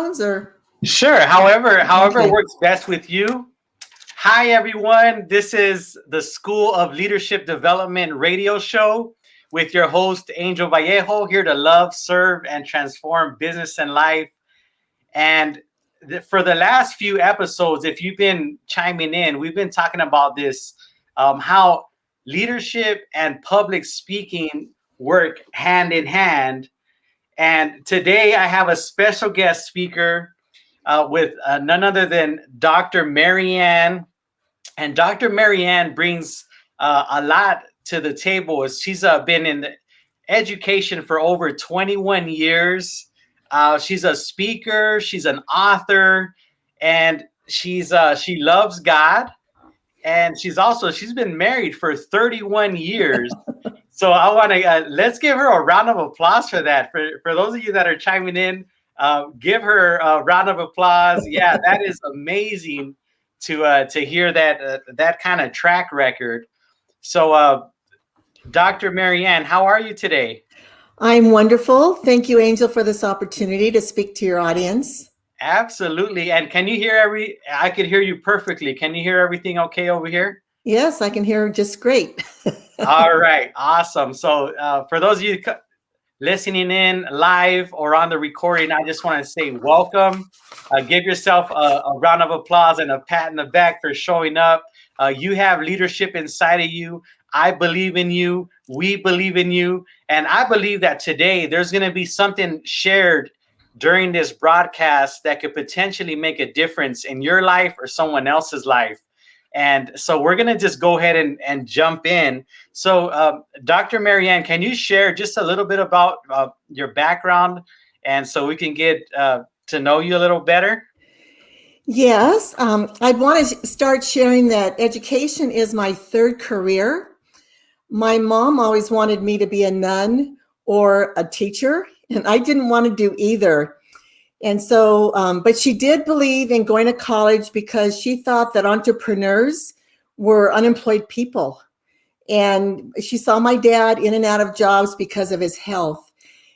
Or Sure. However okay. works best with you. Hi, everyone. This is the School of Leadership Development radio show with your host, Angel Vallejo, here to love, serve, and transform business and life. And for the last few episodes, if you've been chiming in, we've been talking about this, how leadership and public speaking work hand in hand. And today I have a special guest speaker with none other than Dr. Marianne. And Dr. Marianne brings a lot to the table. She's been in education for over 21 years. She's a speaker, she's an author, and she loves God. And she's been married for 31 years. So I want to let's give her a round of applause for that. For those of you that are chiming in, give her a round of applause. Yeah, that is amazing to hear that kind of track record. So, Dr. Marianne, how are you today? I'm wonderful. Thank you, Angel, for this opportunity to speak to your audience. Absolutely. And can you hear I could hear you perfectly. Can you hear everything okay over here? Yes, I can hear just great. All right. Awesome. So for those of you listening in live or on the recording, I just want to say welcome. Give yourself a round of applause and a pat in the back for showing up. You have leadership inside of you. I believe in you. We believe in you. And I believe that today there's going to be something shared during this broadcast that could potentially make a difference in your life or someone else's life. And so we're going to just go ahead and jump in. So, Dr. Marianne, can you share just a little bit about your background, and so we can get to know you a little better? Yes, I'd want to start sharing that education is my third career. My mom always wanted me to be a nun or a teacher, and I didn't want to do either. And so, but she did believe in going to college because she thought that entrepreneurs were unemployed people. And she saw my dad in and out of jobs because of his health.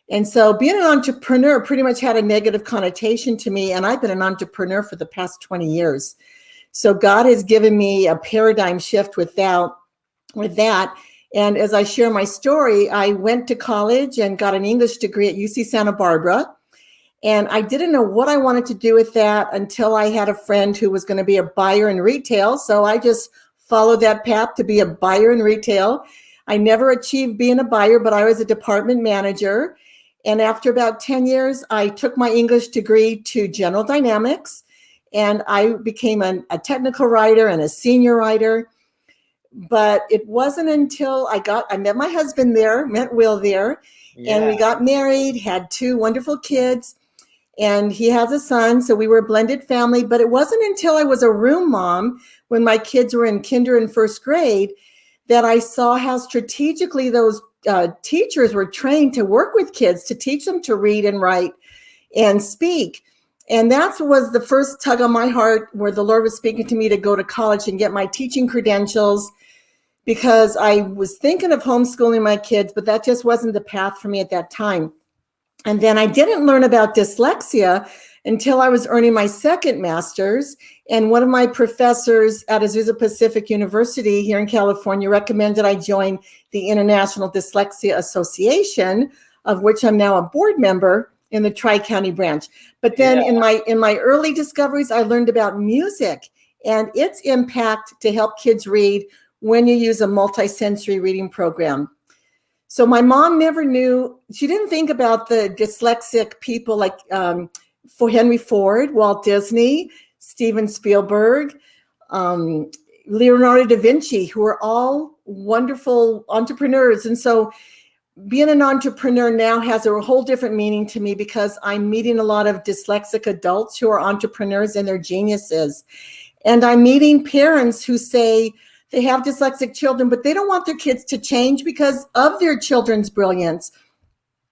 And so being an entrepreneur pretty much had a negative connotation to me. And I've been an entrepreneur for the past 20 years. So God has given me a paradigm shift with that. And as I share my story, I went to college and got an English degree at UC Santa Barbara. And I didn't know what I wanted to do with that until I had a friend who was going to be a buyer in retail. So I just followed that path to be a buyer in retail. I never achieved being a buyer, but I was a department manager. And after about 10 years, I took my English degree to General Dynamics, and I became a technical writer and a senior writer. But it wasn't until I met my husband there, met Will there, and we got married, had two wonderful kids. And he has a son, so we were a blended family. But it wasn't until I was a room mom, when my kids were in kinder and first grade, that I saw how strategically those teachers were trained to work with kids, to teach them to read and write and speak. And that was the first tug on my heart, where the Lord was speaking to me to go to college and get my teaching credentials, because I was thinking of homeschooling my kids, but that just wasn't the path for me at that time. And then I didn't learn about dyslexia until I was earning my second master's. And one of my professors at Azusa Pacific University here in California recommended I join the International Dyslexia Association, of which I'm now a board member in the Tri-County branch. But then in my early discoveries, I learned about music and its impact to help kids read when you use a multisensory reading program. So my mom never knew, she didn't think about the dyslexic people like for Henry Ford, Walt Disney, Steven Spielberg, Leonardo da Vinci, who are all wonderful entrepreneurs. And so being an entrepreneur now has a whole different meaning to me, because I'm meeting a lot of dyslexic adults who are entrepreneurs and they're geniuses. And I'm meeting parents who say, they have dyslexic children, but they don't want their kids to change because of their children's brilliance.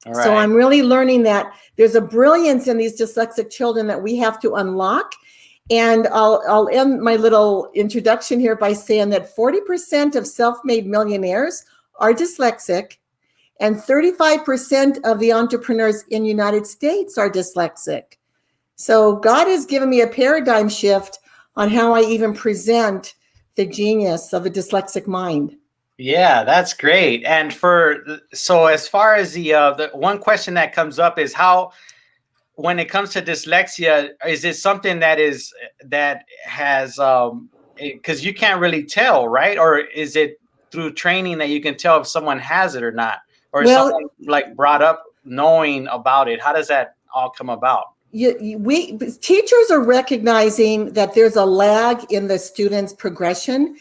Right. So I'm really learning that there's a brilliance in these dyslexic children that we have to unlock. And I'll end my little introduction here by saying that 40% of self-made millionaires are dyslexic, and 35% of the entrepreneurs in the United States are dyslexic. So God has given me a paradigm shift on how I even present the genius of a dyslexic mind. Yeah, that's great. And so as far as the one question that comes up is how, when it comes to dyslexia, is it something that has because you can't really tell, right? Or is it through training that you can tell if someone has it or not? Or is Well, someone like brought up knowing about it? How does that all come about? we teachers are recognizing that there's a lag in the students' progression.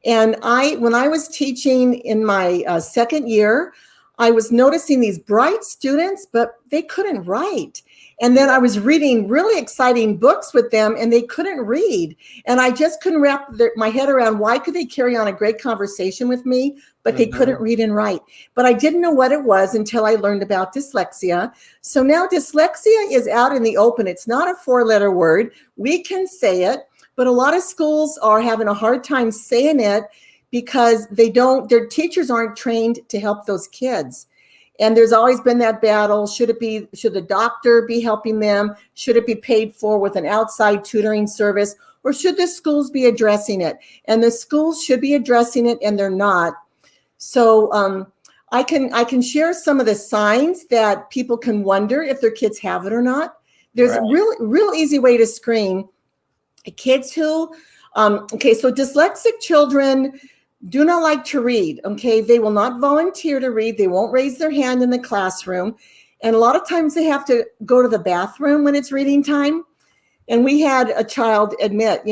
And when I was teaching in my second year, I was noticing these bright students, but they couldn't write. And then I was reading really exciting books with them, and they couldn't read. And I just couldn't wrap my head around why could they carry on a great conversation with me, but they couldn't read and write. But I didn't know what it was until I learned about dyslexia. So now dyslexia is out in the open. It's not a 4-letter word. We can say it, but a lot of schools are having a hard time saying it because their teachers aren't trained to help those kids. And there's always been that battle. Should the doctor be helping them? Should it be paid for with an outside tutoring service? Or should the schools be addressing it? And the schools should be addressing it, and they're not. So I can share some of the signs that people can wonder if their kids have it or not. There's a real easy way to screen kids who, so dyslexic children do not like to read, okay? They will not volunteer to read. They won't raise their hand in the classroom. And a lot of times they have to go to the bathroom when it's reading time. And we had a child admit,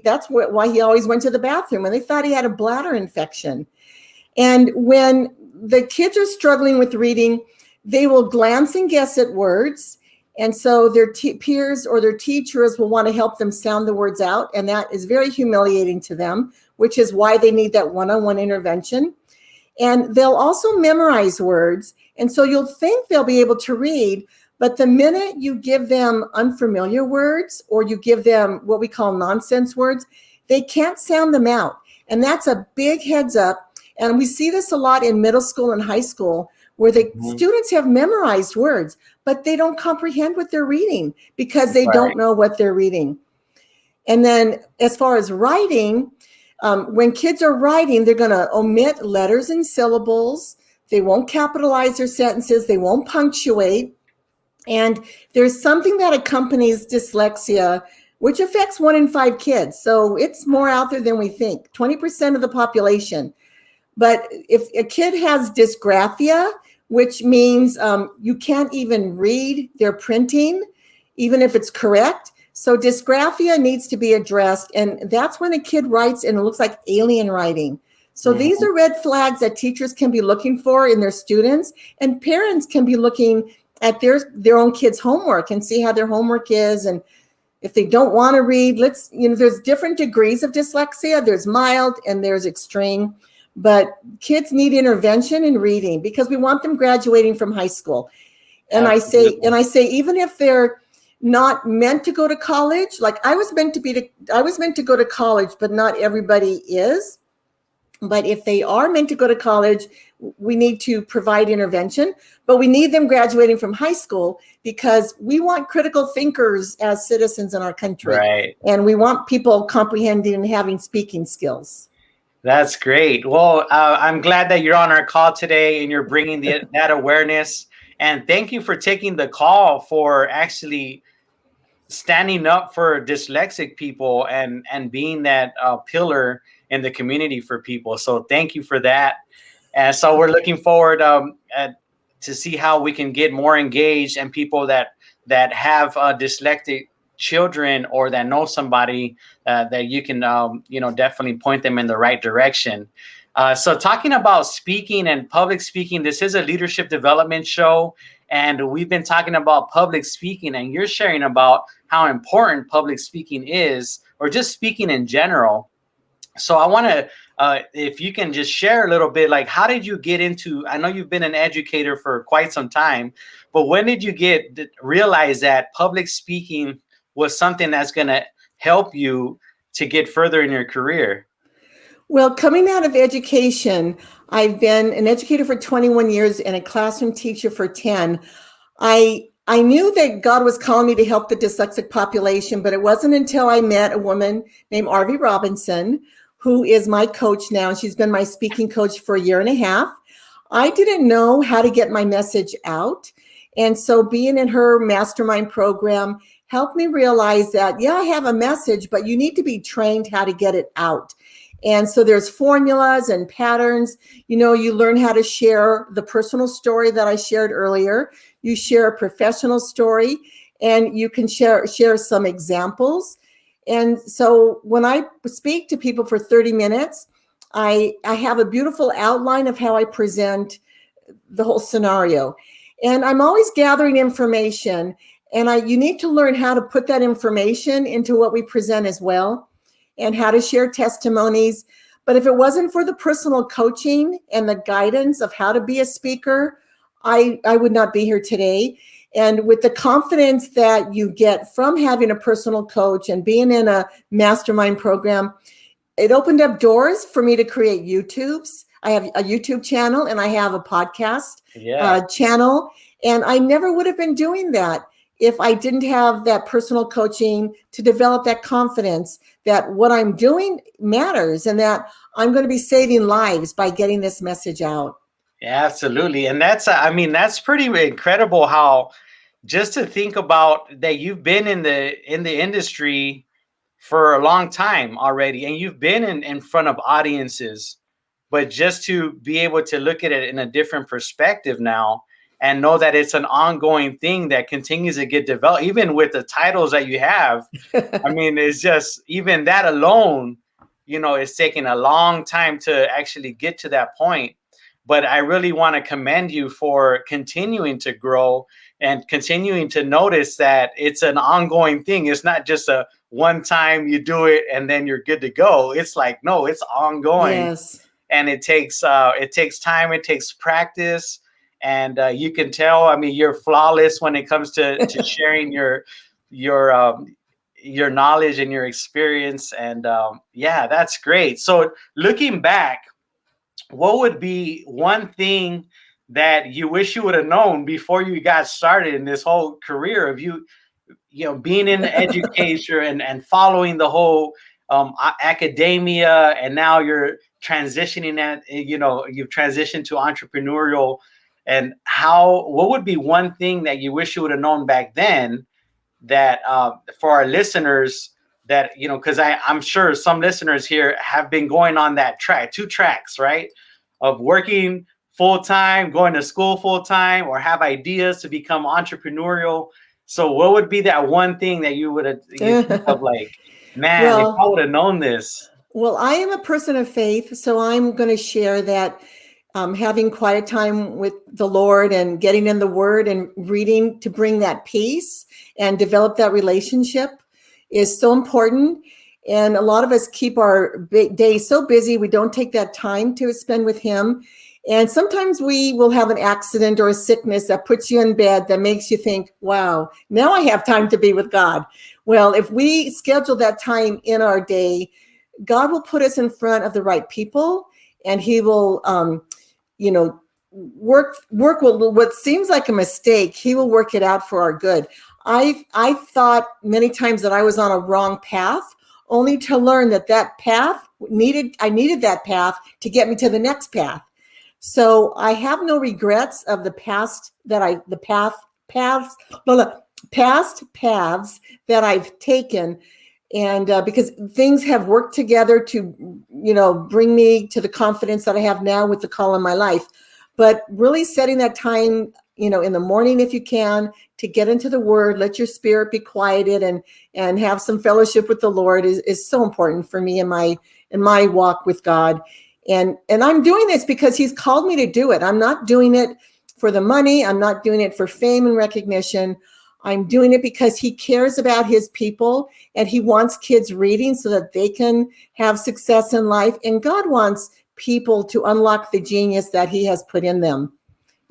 that's why he always went to the bathroom, and they thought he had a bladder infection. And when the kids are struggling with reading, they will glance and guess at words. And so their peers or their teachers will want to help them sound the words out. And that is very humiliating to them, which is why they need that one-on-one intervention. And they'll also memorize words. And so you'll think they'll be able to read, but the minute you give them unfamiliar words or you give them what we call nonsense words, they can't sound them out. And that's a big heads up. And we see this a lot in middle school and high school, where the students have memorized words, but they don't comprehend what they're reading because they don't know what they're reading. And then as far as writing, when kids are writing, they're going to omit letters and syllables. They won't capitalize their sentences. They won't punctuate. And there's something that accompanies dyslexia, which affects 1 in 5 kids. So it's more out there than we think, 20% of the population. But if a kid has dysgraphia, which means you can't even read their printing, even if it's correct. So dysgraphia needs to be addressed. And that's when a kid writes and it looks like alien writing. So these are red flags that teachers can be looking for in their students, and parents can be looking at their own kids' homework and see how their homework is. And if they don't want to read, there's different degrees of dyslexia. There's mild and there's extreme. But kids need intervention in reading because we want them graduating from high school. And I say, even if they're not meant to go to college, like I was meant to go to college, but not everybody is. But if they are meant to go to college, we need to provide intervention, but we need them graduating from high school because we want critical thinkers as citizens in our country. Right. And we want people comprehending and having speaking skills. That's great. Well, I'm glad that you're on our call today and you're bringing that awareness. And thank you for taking the call, for actually standing up for dyslexic people and being that pillar in the community for people. So thank you for that. And so we're looking forward to see how we can get more engaged, and people that have dyslexic children or that know somebody that you can definitely point them in the right direction. So talking about speaking and public speaking, this is a leadership development show, and we've been talking about public speaking, and you're sharing about how important public speaking is, or just speaking in general. So I want to, if you can just share a little bit, like, how did you get into, I know you've been an educator for quite some time, but when did you realize that public speaking was something that's going to help you to get further in your career? Well, coming out of education, I've been an educator for 21 years and a classroom teacher for 10. I I knew that God was calling me to help the dyslexic population, but it wasn't until I met a woman named Arvie Robinson, who is my coach now. She's been my speaking coach for a year and a half. I didn't know how to get my message out. And so being in her mastermind program helped me realize that, yeah, I have a message, but you need to be trained how to get it out. And so there's formulas and patterns. You learn how to share the personal story that I shared earlier. You share a professional story, and you can share some examples. And so when I speak to people for 30 minutes, I have a beautiful outline of how I present the whole scenario. And I'm always gathering information, and you need to learn how to put that information into what we present as well, and how to share testimonies. But if it wasn't for the personal coaching and the guidance of how to be a speaker, I would not be here today. And with the confidence that you get from having a personal coach and being in a mastermind program, it opened up doors for me to create YouTubes. I have a YouTube channel and I have a podcast channel. And I never would have been doing that if I didn't have that personal coaching to develop that confidence that what I'm doing matters and that I'm going to be saving lives by getting this message out. Yeah, absolutely. And that's pretty incredible how just to think about that you've been in the industry for a long time already, and you've been in front of audiences, but just to be able to look at it in a different perspective now and know that it's an ongoing thing that continues to get developed, even with the titles that you have. I mean, it's just, even that alone, it's taking a long time to actually get to that point. But I really want to commend you for continuing to grow and continuing to notice that it's an ongoing thing. It's not just a one time you do it and then you're good to go. It's like, no, it's ongoing. Yes. And it takes time, it takes practice. And you can tell, I mean, you're flawless when it comes to sharing your knowledge and your experience. And yeah, that's great. So looking back, what would be one thing that you wish you would have known before you got started in this whole career of being in education and following the whole academia, and now you're transitioning you've transitioned to entrepreneurial, and what would be one thing that you wish you would have known back then that for our listeners that, because I'm sure some listeners here have been going on that track, 2 tracks, right? Of working full-time, going to school full-time, or have ideas to become entrepreneurial. So what would be that one thing that you would think of, like, man, if I would have known this? Well, I am a person of faith, so I'm going to share that having quiet time with the Lord and getting in the Word and reading to bring that peace and develop that relationship is so important. And a lot of us keep our day so busy, we don't take that time to spend with Him. And sometimes we will have an accident or a sickness that puts you in bed that makes you think, wow, now I have time to be with God. Well, if we schedule that time in our day, God will put us in front of the right people, and He will, work what seems like a mistake. He will work it out for our good. I thought many times that I was on a wrong path, only to learn that path I needed that path to get me to the next path. So I have no regrets of the past past paths that I've taken. And because things have worked together to, bring me to the confidence that I have now with the call in my life. But really setting that time, in the morning, if you can, to get into the Word, let your spirit be quieted and have some fellowship with the Lord is so important for me in my walk with God. And I'm doing this because He's called me to do it. I'm not doing it for the money. I'm not doing it for fame and recognition. I'm doing it because He cares about His people, and He wants kids reading so that they can have success in life. And God wants people to unlock the genius that He has put in them.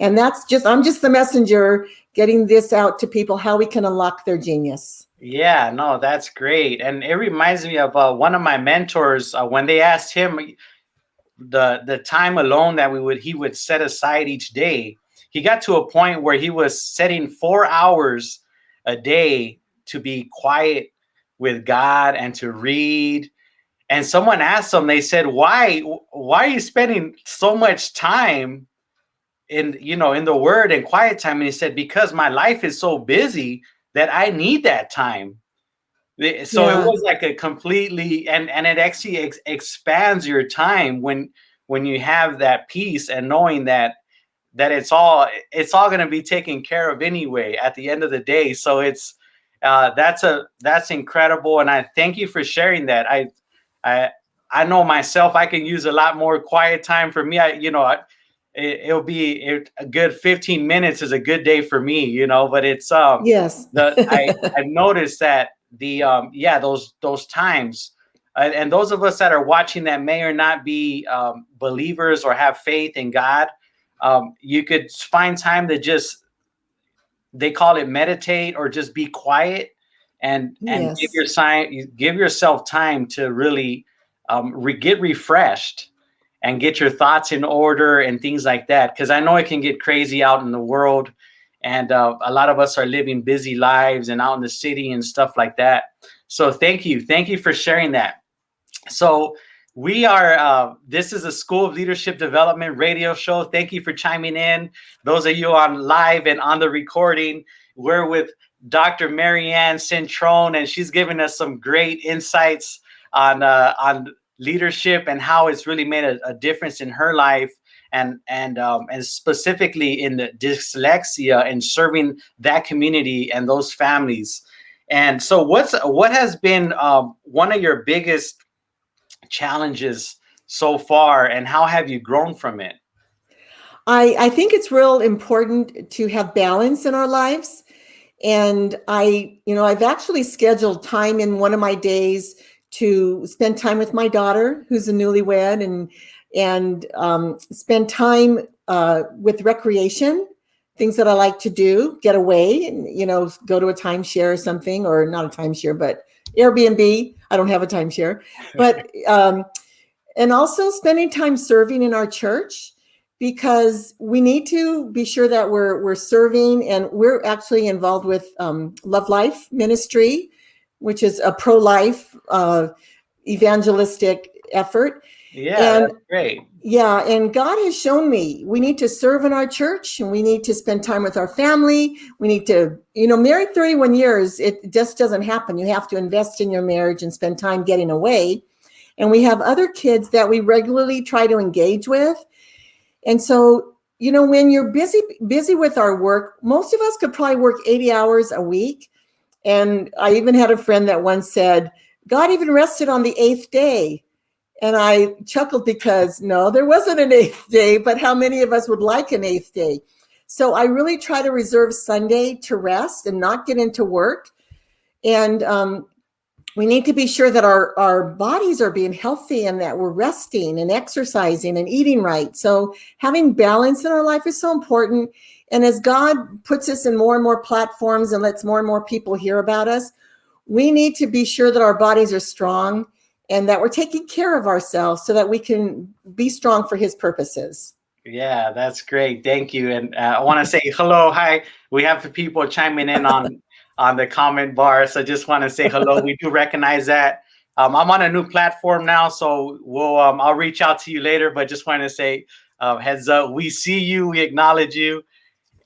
And I'm just the messenger getting this out to people, how we can unlock their genius. Yeah, no, that's great. And it reminds me of one of my mentors, when they asked him the time alone that he would set aside each day. he got to a point where he was setting 4 hours a day to be quiet with God and to read. And someone asked him, they said, why are you spending so much time in the word and quiet time? And he said, because my life is so busy that I need that time. So it was like a completely, and it actually expands your time when you have that peace and knowing that it's all going to be taken care of anyway at the end of the day. So it's that's incredible, and I thank you for sharing that. I know myself, I can use a lot more quiet time. For me, it'll be a good 15 minutes is a good day for me, but it's Yes. I've noticed that those times, and those of us that are watching that may or not be believers or have faith in God, you could find time to just, they call it meditate, or just be quiet and Yes. give yourself time to really get refreshed and get your thoughts in order and things like that. Because I know it can get crazy out in the world, and a lot of us are living busy lives and out in the city and stuff like that. So thank you for sharing that. So we are, this is a School of Leadership Development radio show. Thank you for chiming in. Those of you on live and on the recording, we're with Dr. Marianne Cintron, and she's giving us some great insights on leadership and how it's really made a difference in her life, and specifically in the dyslexia and serving that community and those families. And so what has been one of your biggest challenges so far, and how have you grown from it? I think it's real important to have balance in our lives. And I've actually scheduled time in one of my days to spend time with my daughter, who's a newlywed, and spend time with recreation, things that I like to do, get away, and go to a timeshare or something, or not a timeshare, but Airbnb. I don't have a timeshare, but and also spending time serving in our church, because we need to be sure that we're serving, and we're actually involved with Love Life Ministry, which is a pro-life evangelistic effort. Yeah, that's great. Yeah, and God has shown me we need to serve in our church, and we need to spend time with our family. We need to, married 31 years, it just doesn't happen. You have to invest in your marriage and spend time getting away. And we have other kids that we regularly try to engage with. And so, when you're busy with our work, most of us could probably work 80 hours a week. And I even had a friend that once said, God even rested on the 8th day. And I chuckled, because no, there wasn't an 8th day, but how many of us would like an 8th day? So I really try to reserve Sunday to rest and not get into work. And we need to be sure that our bodies are being healthy, and that we're resting and exercising and eating right. So having balance in our life is so important. And as God puts us in more and more platforms and lets more and more people hear about us, we need to be sure that our bodies are strong and that we're taking care of ourselves so that we can be strong for His purposes. Yeah, that's great. Thank you. And I want to say hello. Hi. We have people chiming in on the comment bar. So just want to say hello. We do recognize that. I'm on a new platform now, so I'll reach out to you later, but just want to say heads up. We see you. We acknowledge you.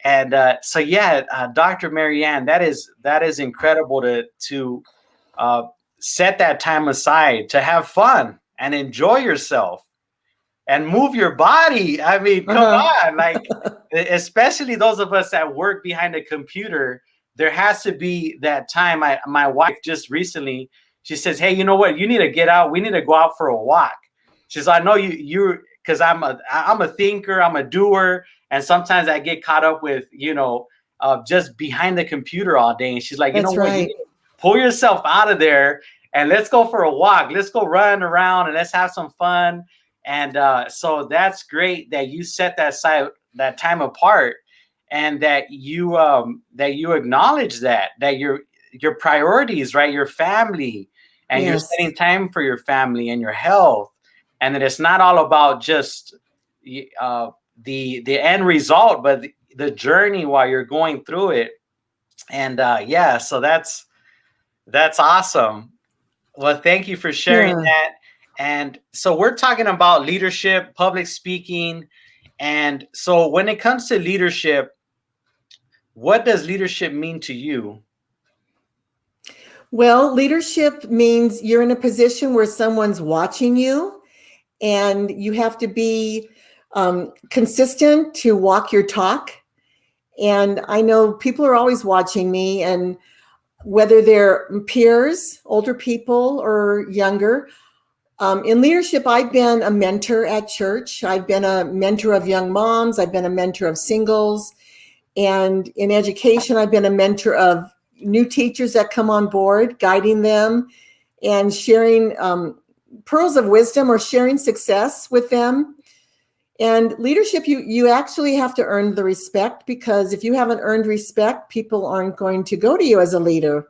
And Dr. Marianne, that is incredible to set that time aside to have fun and enjoy yourself and move your body. I mean, come on, like, especially those of us that work behind a computer, there has to be that time. My wife just recently, she says, hey, you know what? You need to get out. We need to go out for a walk. She says, I know you because I'm a thinker, I'm a doer. And sometimes I get caught up with, just behind the computer all day. And she's like, That's what? Right. You need to pull yourself out of there and let's go for a walk. Let's go run around and let's have some fun. And so that's great that you set that time apart, and that you acknowledge that your priorities, right? Your family, and you're setting time for your family and your health, and that it's not all about just the end result, but the journey while you're going through it. And yeah, so that's awesome. Well, thank you for sharing Yeah. that. And so we're talking about leadership, public speaking. And so when it comes to leadership, what does leadership mean to you? Well, leadership means you're in a position where someone's watching you, and you have to be consistent to walk your talk. And I know people are always watching me, and whether they're peers, older people, or younger. In leadership, I've been a mentor at church. I've been a mentor of young moms. I've been a mentor of singles. And in education, I've been a mentor of new teachers that come on board, guiding them and sharing pearls of wisdom or sharing success with them. And leadership, you actually have to earn the respect, because if you haven't earned respect, people aren't going to go to you as a leader.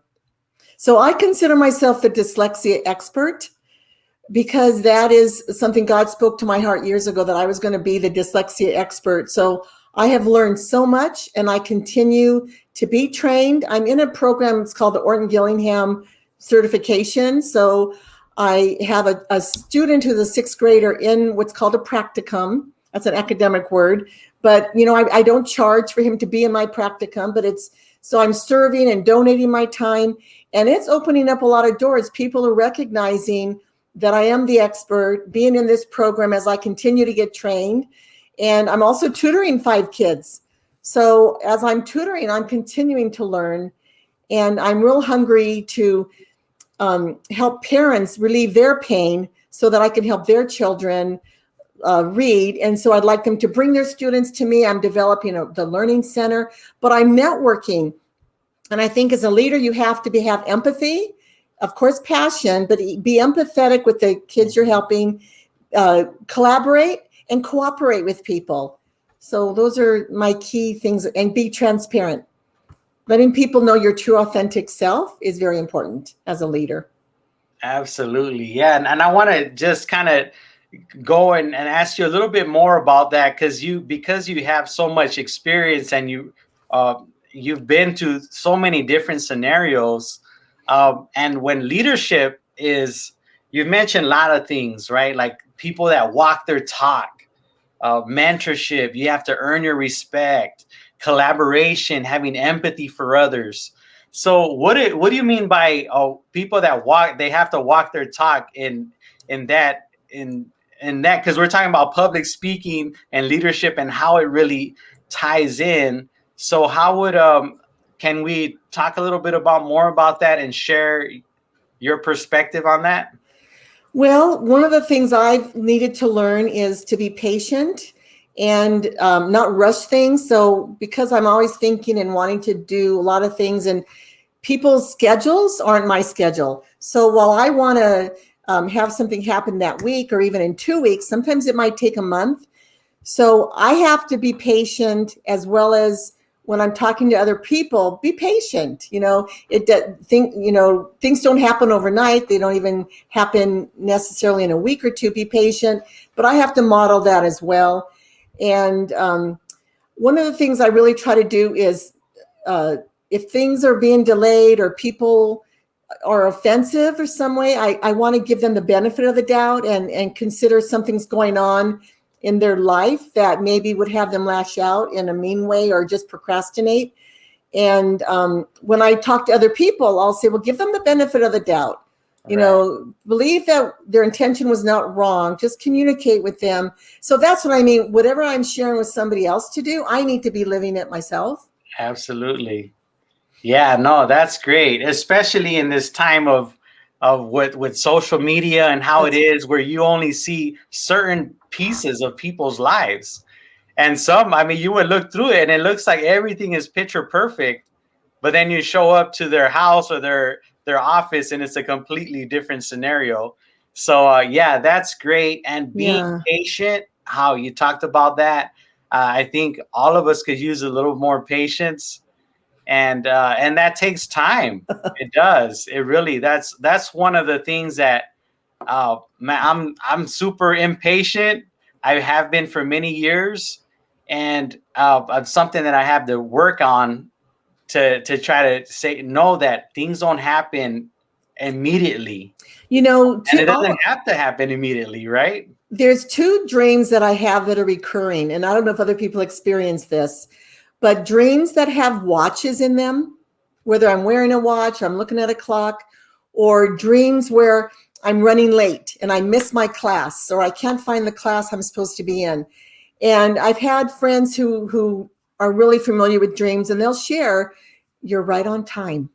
So I consider myself the dyslexia expert, because that is something God spoke to my heart years ago, that I was going to be the dyslexia expert. So I have learned so much, and I continue to be trained. I'm in a program, it's called the Orton Gillingham certification. So I have a student who's a sixth grader in what's called a practicum. That's an academic word, but I don't charge for him to be in my practicum, but so I'm serving and donating my time, and it's opening up a lot of doors. People are recognizing that I am the expert, being in this program as I continue to get trained. And I'm also tutoring 5 kids. So as I'm tutoring, I'm continuing to learn, and I'm real hungry to help parents relieve their pain so that I can help their children read. And so I'd like them to bring their students to me. I'm developing the learning center, but I'm networking. And I think as a leader, you have to have empathy, of course, passion, but be empathetic with the kids you're helping, collaborate and cooperate with people. So those are my key things. And be transparent. Letting people know your true, authentic self is very important as a leader. Absolutely. Yeah. And I want to just kind of go and ask you a little bit more about that, because you have so much experience, and you've been to so many different scenarios. And when leadership is, you've mentioned a lot of things, right? Like people that walk their talk, mentorship, you have to earn your respect, collaboration, having empathy for others. So what do you mean by people that they have to walk their talk in that, because we're talking about public speaking and leadership and how it really ties in. So how would can we talk a little bit more about that and share your perspective on that? Well, one of the things I've needed to learn is to be patient and not rush things. So because I'm always thinking and wanting to do a lot of things, and people's schedules aren't my schedule. So while I want to have something happen that week or even in 2 weeks, sometimes it might take a month. So I have to be patient, as well as when I'm talking to other people, be patient. Things don't happen overnight. They don't even happen necessarily in a week or two. Be patient, but I have to model that as well. And one of the things I really try to do is, if things are being delayed or people are offensive or some way, I want to give them the benefit of the doubt and consider something's going on in their life that maybe would have them lash out in a mean way or just procrastinate. And when I talk to other people, I'll say, well, give them the benefit of the doubt. Believe that their intention was not wrong. Just communicate with them. So that's what I mean. Whatever I'm sharing with somebody else to do, I need to be living it myself. Absolutely. Yeah, no, that's great, especially in this time of with social media and how it is, where you only see certain pieces of people's lives. And you would look through it and it looks like everything is picture perfect, but then you show up to their house or their office and it's a completely different scenario. So yeah, that's great. And being patient, how you talked about that, I think all of us could use a little more patience. And that takes time. It does. It really. That's one of the things that I'm super impatient. I have been for many years, and of something that I have to work on to try to know that things don't happen immediately. You know, And it doesn't have to happen immediately, right? there's two dreams that I have that are recurring, and I don't know if other people experience this, but dreams that have watches in them, whether I'm wearing a watch, I'm looking at a clock, or dreams where I'm running late and I miss my class, or I can't find the class I'm supposed to be in. And I've had friends who are really familiar with dreams, and they'll share, you're right on time.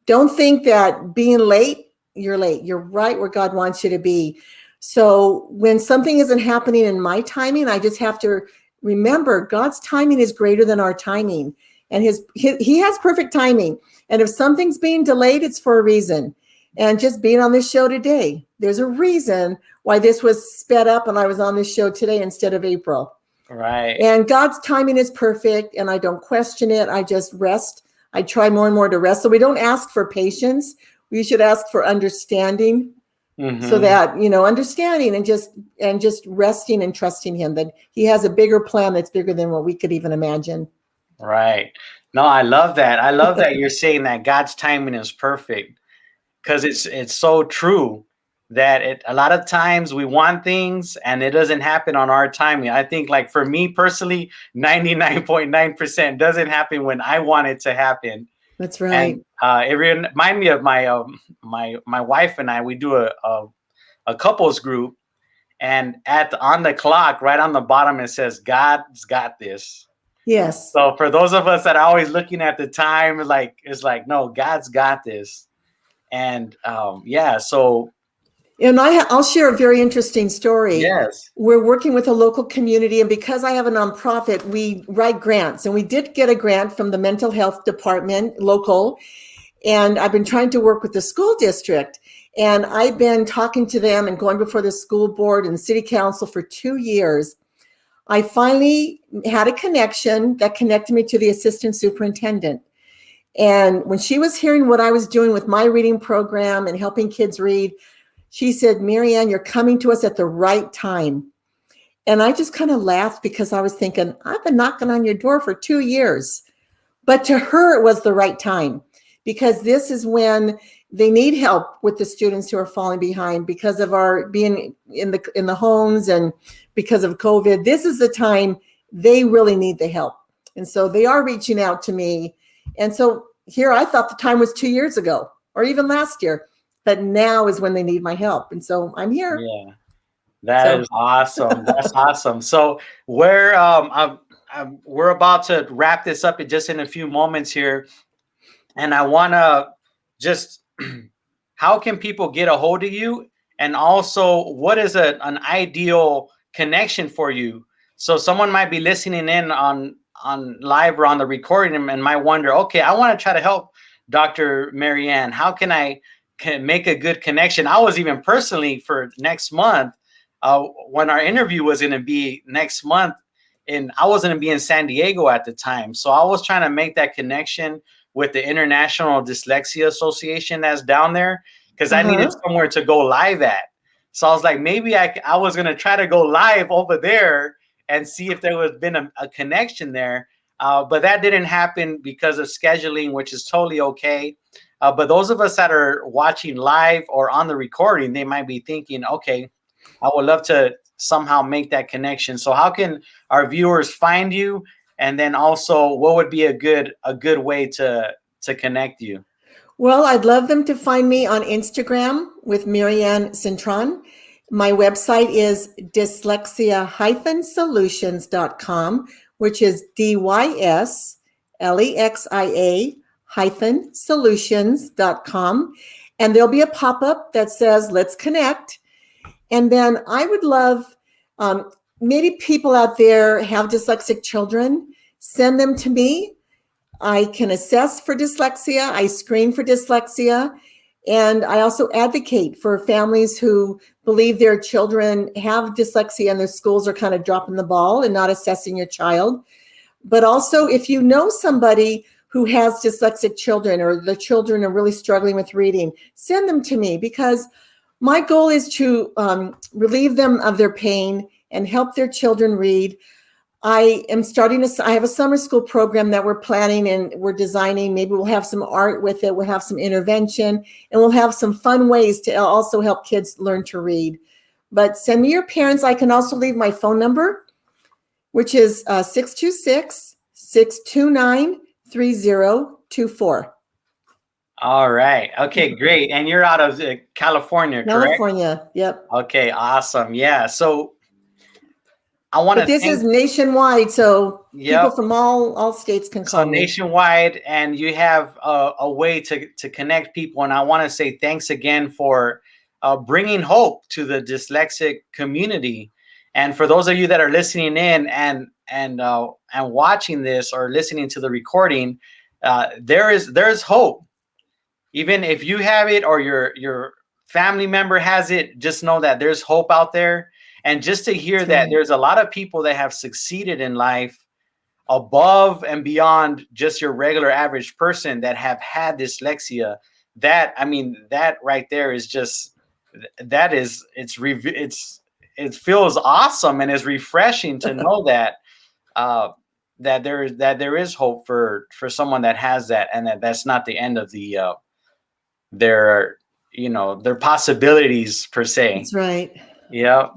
Don't think that being late, you're late. You're right where God wants you to be. So when something isn't happening in my timing, I just have to remember God's timing is greater than our timing. And he has perfect timing. And if something's being delayed, it's for a reason. And just being on this show today, there's a reason why this was sped up and I was on this show today instead of April. Right. And God's timing is perfect, and I don't question it. I just rest. I try more and more to rest. So we don't ask for patience. We should ask for understanding. So that, understanding and just resting and trusting him that he has a bigger plan that's bigger than what we could even imagine. Right. No, I love that. I love that you're saying that God's timing is perfect, because it's so true that a lot of times we want things and it doesn't happen on our timing. I think, like, for me personally, 99.9% doesn't happen when I want it to happen. That's right. And it reminded me of my my wife and I. We do a couples group, and on the clock, right on the bottom, it says, "God's got this." Yes. So for those of us that are always looking at the time, it's like, no, God's got this. And so. And I'll share a very interesting story. Yes. We're working with a local community, and because I have a nonprofit, we write grants, and we did get a grant from the mental health department, local, and I've been trying to work with the school district, and I've been talking to them and going before the school board and city council for 2 years. I finally had a connection that connected me to the assistant superintendent. And when she was hearing what I was doing with my reading program and helping kids read, she said, "Marianne, you're coming to us at the right time." And I just kind of laughed because I was thinking, I've been knocking on your door for 2 years. But to her, it was the right time, because this is when they need help with the students who are falling behind because of our being in the homes and because of COVID. This is the time they really need the help. And so they are reaching out to me. And so here, I thought the time was 2 years ago or even last year. But now is when they need my help. And so I'm here. Yeah, that is awesome. That's awesome. So we're about to wrap this up in a few moments here. And I want to just, how can people get a hold of you? And also, what is an ideal connection for you? So someone might be listening in on live or on the recording and might wonder, okay, I want to try to help Dr. Marianne. How can I make a good connection? I was even personally, for next month, when our interview was going to be next month, and I was going to be in San Diego at the time. So I was trying to make that connection with the International Dyslexia Association that's down there, because I needed somewhere to go live at. So I was like, maybe I was going to try to go live over there and see if there was been a connection there. But that didn't happen because of scheduling, which is totally okay. But those of us that are watching live or on the recording, they might be thinking, okay, I would love to somehow make that connection. So how can our viewers find you? And then also, what would be a good way to connect you? Well, I'd love them to find me on Instagram with Marianne Cintron. My website is dyslexia-solutions.com, which is DYSLEXIA-solutions.com. And there'll be a pop-up that says, "Let's connect." And then I would love, maybe people out there have dyslexic children, send them to me. I can assess for dyslexia. I screen for dyslexia. And I also advocate for families who believe their children have dyslexia and their schools are kind of dropping the ball and not assessing your child. But also, if you know somebody who has dyslexic children or the children are really struggling with reading, send them to me, because my goal is to relieve them of their pain and help their children read. I have a summer school program that we're planning and we're designing. Maybe we'll have some art with it. We'll have some intervention, and we'll have some fun ways to also help kids learn to read. But send me your parents. I can also leave my phone number, which is 626-629-3024. All right. Okay, great. And you're out of California, correct? California. Yep. Okay, awesome. Yeah. So I want to But this is nationwide, so people from all states can call me. Nationwide, and you have a way to connect people. And I want to say thanks again for bringing hope to the dyslexic community. And for those of you that are listening in and watching this or listening to the recording, there is hope. Even if you have it or your family member has it, just know that there's hope out there. And just to hear that there's a lot of people that have succeeded in life above and beyond just your regular average person that have had dyslexia, that right there is just, it feels awesome and is refreshing to know that that there is hope for someone that has that, and that's not the end of their possibilities per se. That's right. Yeah,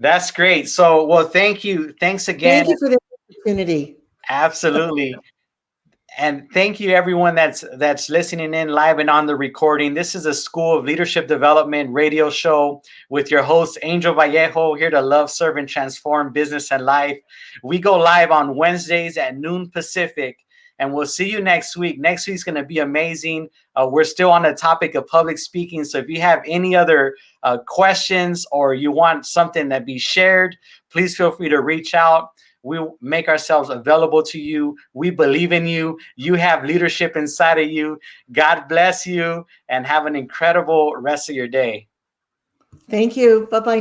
that's great. So, well, thank you. Thanks again. Thank you for the opportunity. Absolutely. And thank you everyone that's listening in live and on the recording. This is a School of Leadership Development radio show with your host, Angel Vallejo, here to love, serve, and transform business and life. We go live on Wednesdays at noon Pacific, and we'll see you next week. Next week's going to be amazing. We're still on the topic of public speaking. So if you have any other questions or you want something that be shared, please feel free to reach out. We'll make ourselves available to you. We believe in you. You have leadership inside of you. God bless you and have an incredible rest of your day. Thank you. Bye-bye.